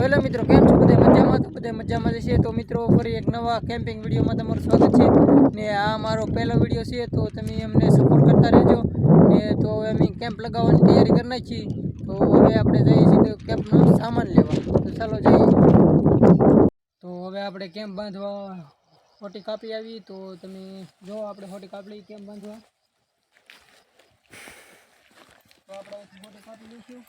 Hello મિત્રો, કેમ છો? બધા મજામાં? તો બધા મજામાં છે. તો મિત્રો ફરી એક નવા કેમ્પિંગ વિડીયોમાં તમારું સ્વાગત છે ને આ મારો પહેલો વિડીયો છે, તો તમે અમને સપોર્ટ કરતા રહેજો ને. તો હવે અમે કેમ્પ લગાવવાની તૈયારી કરી નાખી. તો હવે આપણે જઈએ છીએ કેમ્પનો સામાન લેવા. તો ચાલો જઈએ. તો હવે આપણે કેમ્પ બાંધવા હોટી કાપી આવી. તો તમે જો આપણે હોટી કાપી કેમ્પ બાંધવા. તો આપણે હોટી કાપી લઈશું.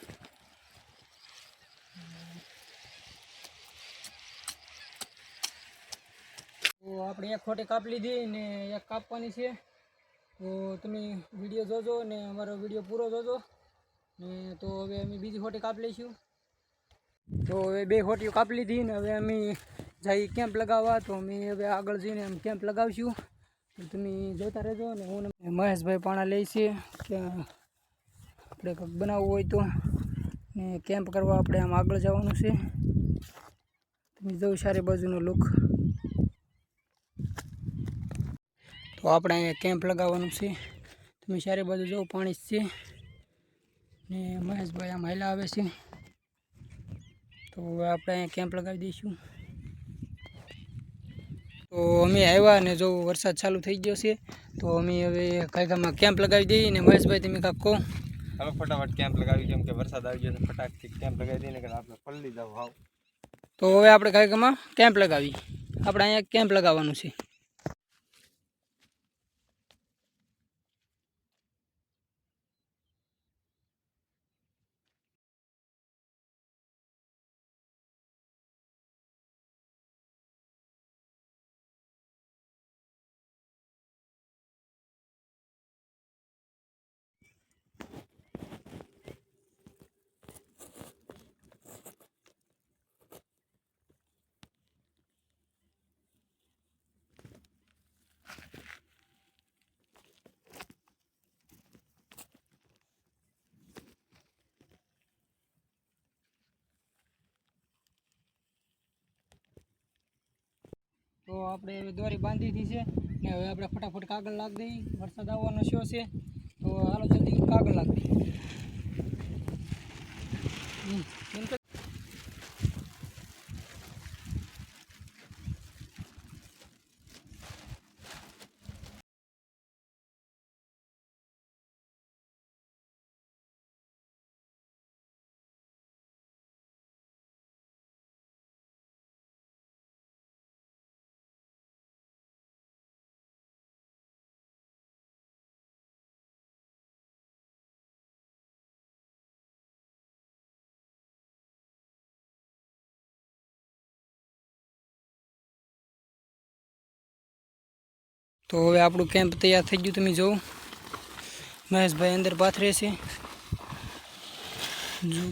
તો આપણે એક ખોટી કાપ લીધી ને એક કાપવાની છે. તો તમે વિડીયો જોજો ને અમારો વિડીયો પૂરો જોજો ને. તો હવે અમે બીજી ખોટી કાપ લઈશું. તો હવે બે ખોટીઓ કાપી લીધી ને હવે અમે જઈ કેમ્પ લગાવવા. તો અમે હવે આગળ જઈને એમ કેમ્પ લગાવશું. તો તમે જોતા રહેજો ને. હું મહેશભાઈ પાણા લઈ છે કે આપણે કંઈક બનાવવું હોય તો ને કેમ્પ કરવા આપણે આમ આગળ જવાનું છે. તમે જોઉં સારી બાજુનો લુક. તો આપણે અહીંયા કેમ્પ લગાવવાનું છે. તમે ચારે બાજુ જો પાણી છે ને મહેશભાઈ આમ હાલા આવે છે. તો હવે આપણે અહીંયા કેમ્પ લગાવી દઈશું. તો અમે આવ્યા ને જો વરસાદ ચાલુ થઈ ગયો છે. તો અમે હવે કાયકામાં કેમ્પ લગાવી દઈએ ને. મહેશભાઈ તમે કાંક કહો. હવે ફટાફટ કેમ્પ લગાવી, કેમ કે વરસાદ આવી ગયો. ફટાકથી કેમ્પ લગાવી દઈએ ને આપણે પલળી જાવ હાવ. તો હવે આપણે કાયકામાં કેમ્પ લગાવી. આપણે અહીંયા કેમ્પ લગાવવાનું છે. તો આપણે હવે દોરી બાંધી દીધી છે ને હવે આપણે ફટાફટ કાગળ લાગી દઈએ. વરસાદ આવવાનો શો છે. તો હાલો જલ્દી કાગળ લાગી દઈએ. તો હવે આપણું કેમ્પ તૈયાર થઈ ગયું. તમે જુઓ મહેશભાઈ અંદર પાથરે છે. જો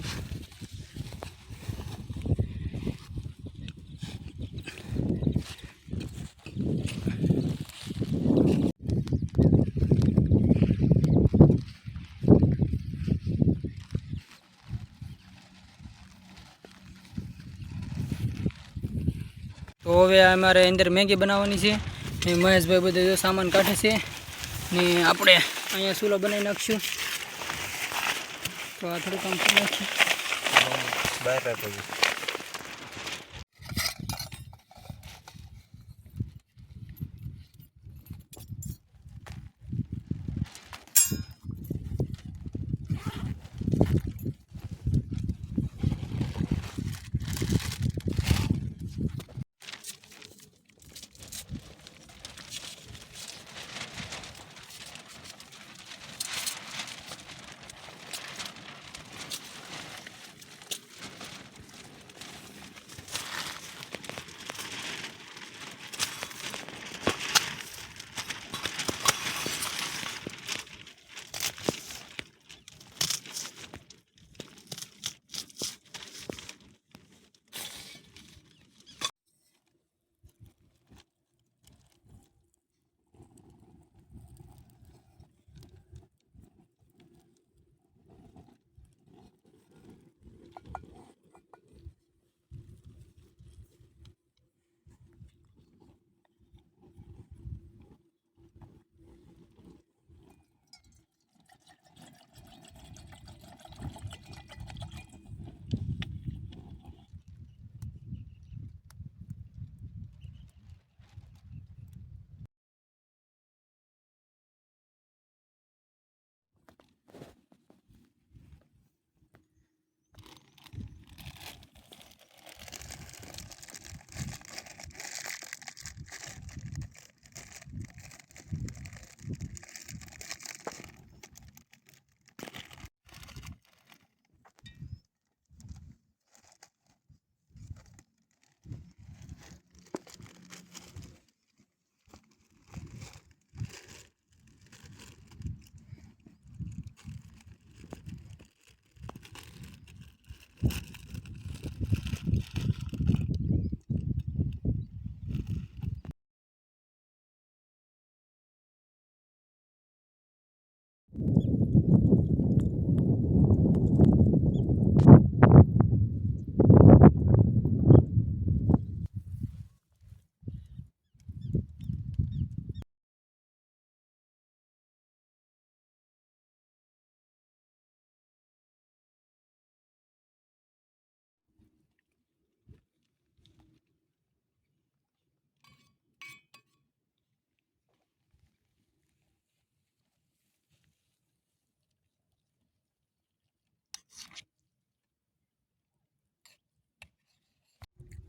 તો હવે અમારે અંદર મેગી બનાવવાની છે ને મહેશભાઈ બધો સામાન કાઢે છે ને આપણે અહીંયા ચૂલો બનાવી નાખશું. તો આ થોડું કામ કરી નાખીએ. બહાર રાખો.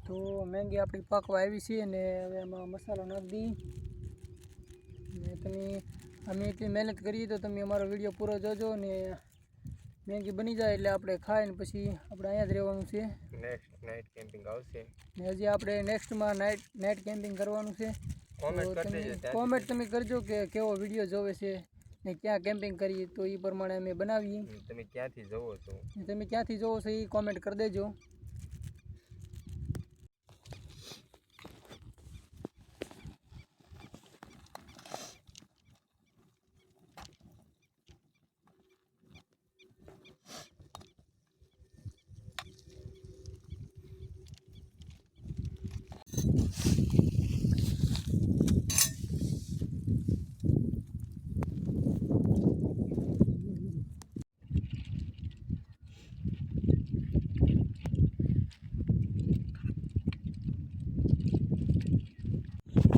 તો મેંગી આપણી પાકવા આવી છે ને હવે એમાં મસાલો નાખી દઈ ને તમે અમે એટલી મહેનત કરીએ તો તમે અમારો વિડીયો પૂરો જોજો ને મેંગી બની જાય એટલે આપણે ખાઈને પછી આપણે અહીંયા જ રહેવાનું છે નેક્સ્ટ નાઇટ કેમ્પિંગ આવશે ને હજી આપણે નેક્સ્ટમાં નાઇટ કેમ્પિંગ કરવાનું છે કોમેન્ટ તો કરી દેજો કોમેન્ટ તમે કરજો કે કેવો વિડીયો જોવે છે ને ક્યાં કેમ્પિંગ કરીએ તો એ પ્રમાણે અમે બનાવીએ તમે ક્યાંથી જોવો છો ને તમે ક્યાંથી જોવો છો એ કોમેન્ટ કરી દેજો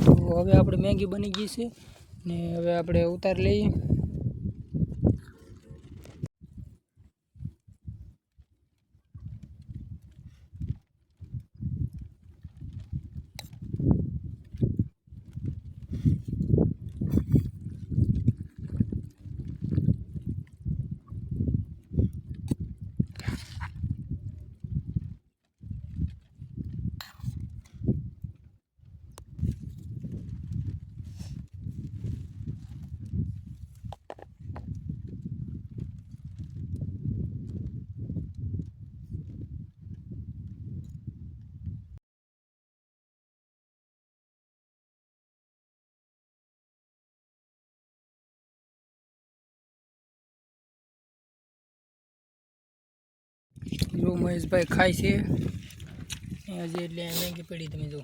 તો હવે આપણે મેગી બની ગઈ છે ને હવે આપણે ઉતાર લઈએ જો મહેશભાઈ ખાય છે હજી એટલે મેગી પડી તમે જો